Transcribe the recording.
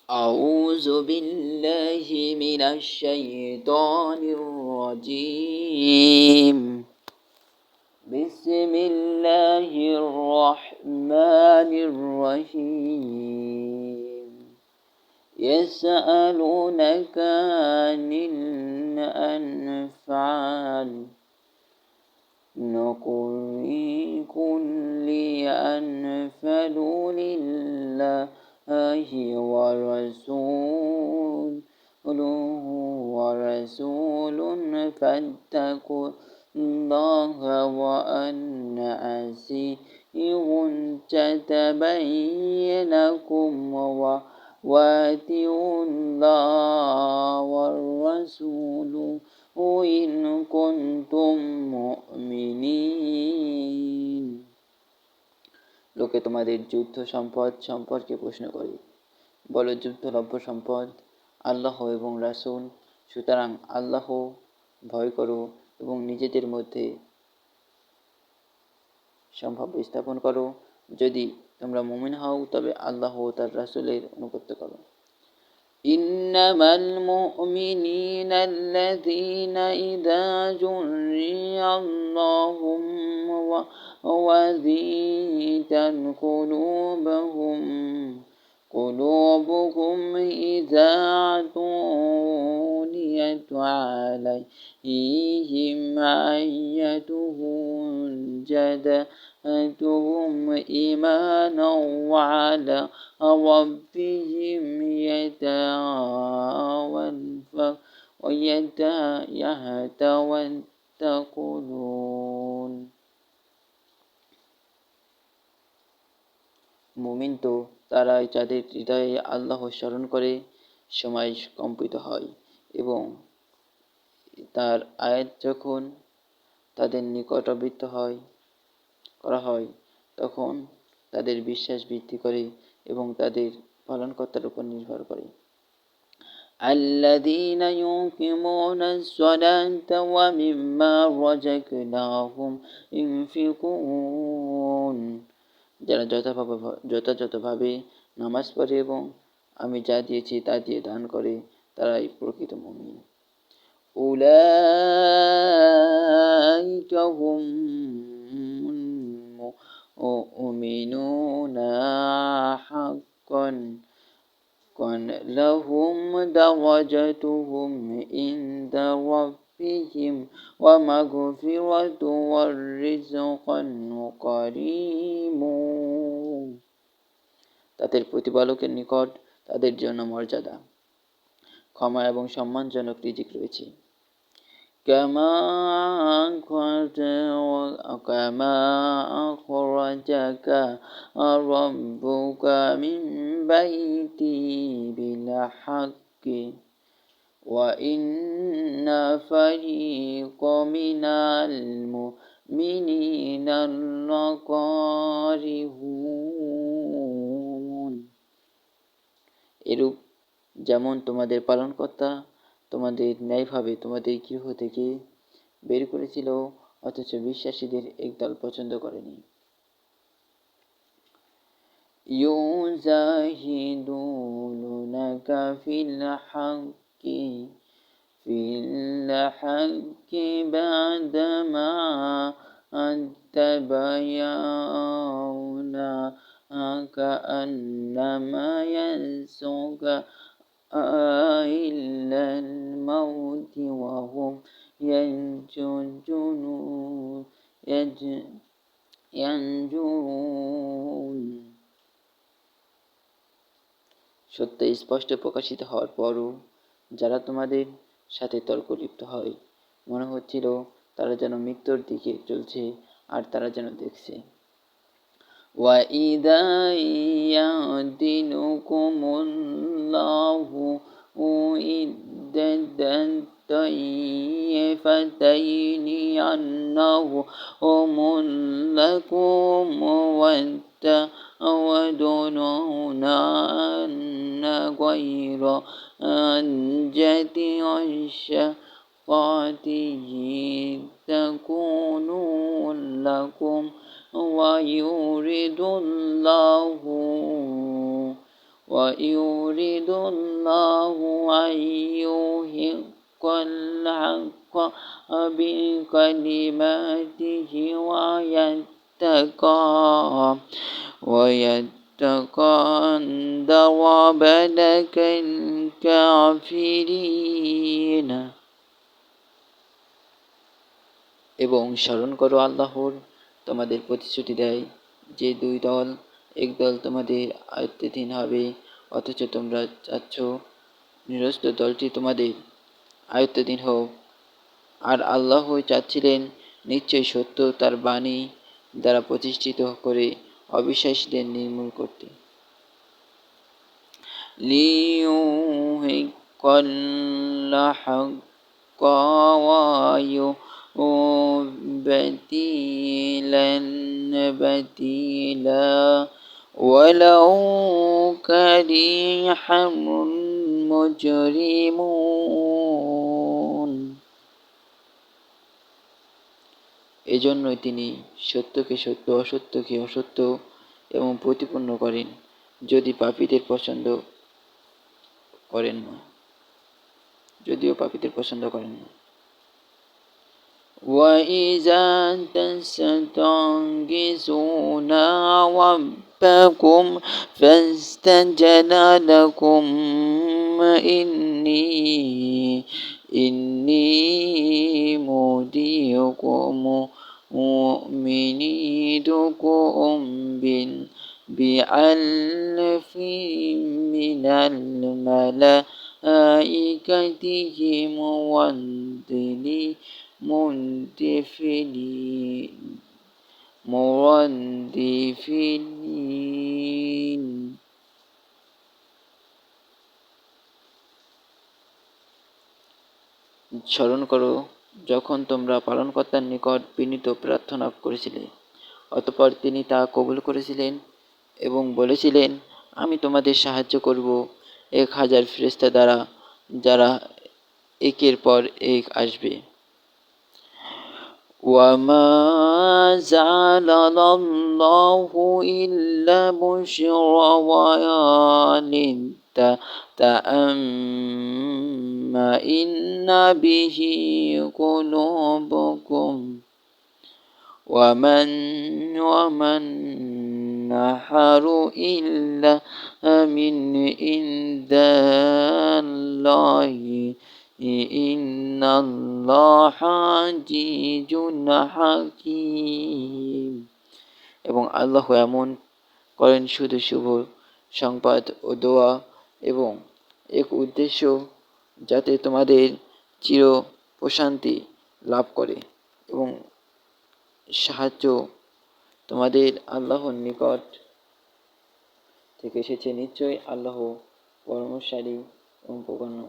أعوذ بالله من الشيطان الرجيم. بسم الله الرحمن الرحيم. يسألونك عن الأنفال قل كل أنفال لله ورسول فاتقوا الله وأن أسير تتبينكم واتقوا الله والرسول إن كنتم মুমিনিন। লোকে তোমাদের যুদ্ধ সম্পদ সম্পর্কে প্রশ্ন করে, বলো, যুদ্ধলভ্য সম্পদ আল্লাহ এবং রাসূল, সুতরাং আল্লাহ ভয় করো এবং নিজেদের মধ্যে সম্ভাব্য স্থাপন করো। যদি তোমরা মুমিন হও তবে আল্লাহ ও তার রাসূলের অনুগত্য করো। ইন্নামাল মুমিনিনা আল্লাযীনা ইযা যুরিয়াল্লাহু ওয়াজিলাত قلوبهم إذا تليت عليهم آياته زادتهم إيمانا وعلى ربهم يتوكلون। মুমিন তো তারাই যাদের হৃদয়ে আল্লাহ স্মরণ করে সময় কম্পিত হয় এবং তার আয়াত যখন তাদের নিকট আবৃত্ত করা হয় তখন তাদের বিশ্বাস বৃদ্ধি করে এবং তাদের পালনকর্তার উপর নির্ভর করে। আল্লাযীনা ইউকিমুনা আস-সালাতা ওয়া মিম্মা রাযাকনাহুম ইউনফিকুন, যারা যথাযথভাবে নামাজ পড়ে এবং আমি যা দিয়েছি তা দিয়ে দান করে, তারাই প্রকৃত মুমিন। উলাইকা হুমুল মুমিনুনা হাক্কান লাহুম দারাজাতুহুম ইনদা রাব্বিহিম ওয়া মাগফিরাতু ওয়া রিজকুন কারীম। তাদের প্রতিপালকের নিকট তাদের জন্য মর্যাদা, ক্ষমা এবং সম্মানজনক রিজিক রয়েছে। কামা আখরাজাকা রাব্বুকা মিন বাইতি বিল হাক্কি ওয়া ইন্না ফারীকাম মিনাল মুমিনিনা লাকারিহুন। এরূপ যেমন তোমাদের পালনকর্তা তোমাদের ন্যায়ভাবে তোমাদের গৃহ থেকে বের করেছিল, অথচ বিশ্বাসীদের একদল পছন্দ করেনি। ইউজাহিদুনাকা ফিল হাক্কি বা'দামা তাবায়ানা কাআন্নামা ইয়াসুকা ইলাল মাউতি ওয়া হুম ইয়ানজুরুন। সত্য স্পষ্ট প্রকাশিত হওয়ার পরও যারা তোমাদের সাথে তর্ক লিপ্ত হয়, মনে হচ্ছিল তারা যেন মৃত্যুর দিকে চলছে আর তারা যেন দেখছে। وَإِذَا يَعْدِلُكُمُ اللَّهُ إِحْدَى الطَّائِفَتَيْنِ أَنَّهُمْ لَكُمْ وَتَعَوَّدُونَ أَنَّ غَيْرَ أَنْجَةِ الشَّفَاعَةِ تَكُونُ لَكُمْ وَيُرِيدُ اللَّهُ ويريد الله أن يحق الحق بكلماته ويتقندر لك الكافرين। এবং স্মরণ করো আল্লাহর তোমাদের প্রতিশ্রুতি দেয় যে দুই দল, এক দল তোমাদের আয়ত্তাধীন হবে, অথচ তোমরা চাচ্ছ নিরস্ত্র দলটি তোমাদের আয়ত্তাধীন হোক। আর আল্লাহ চাচ্ছিলেন নিশ্চয়ই সত্য তার বাণী দ্বারা প্রতিষ্ঠিত করে অবিশ্বাসীদের নির্মূল করতে। লিইউহিক্কাল হাক্কা ওয়া يبدلن بديلا ولو كره المجرمون। এজন্যই তিনি সত্যকে সত্য, অসত্যকে অসত্য এবং প্রতিপন্ন করেন, যদিও পাপীদের পছন্দ করেন না। وَإِذَا تَسْتَغِيثُونَ رَبَّكُمْ فَاسْتَجَابَ لَكُمْ إِنِّي مُمِدُّكُم بِأَلْفٍ مِّنَ الْمَلَائِكَةِ مُرَدِّفِينَ। স্মরণ করো যখন তোমরা পালনকর্তার নিকট বিনীত প্রার্থনা করেছিলে, অতঃপর তিনি তা কবুল করেছিলেন এবং বলেছিলেন, আমি তোমাদের সাহায্য করব 1000 ফেরেশতা দ্বারা, যারা একের পর এক আসবে। وَمَا جَعَلَهُ اللَّهُ إِلَّا بُشْرَى وَلِتَطْمَئِنَّ بِهِ قُلُوبُكُمْ وَمَا النَّصْرُ إِلَّا مِنْ عِندِ اللَّهِ ইন্নাল্লাহা আজিজুন হাকীম। এবং আল্লাহ এমন করেন শুধু শুভ সংবাদ ও দোয়া এবং এক উদ্দেশ্য, যাতে তোমাদের চির প্রশান্তি লাভ করে এবং সাহায্য তোমাদের আল্লাহর নিকট থেকে এসেছে। নিশ্চয়ই আল্লাহ পরামর্শকারী এবং প্রজ্ঞাময়।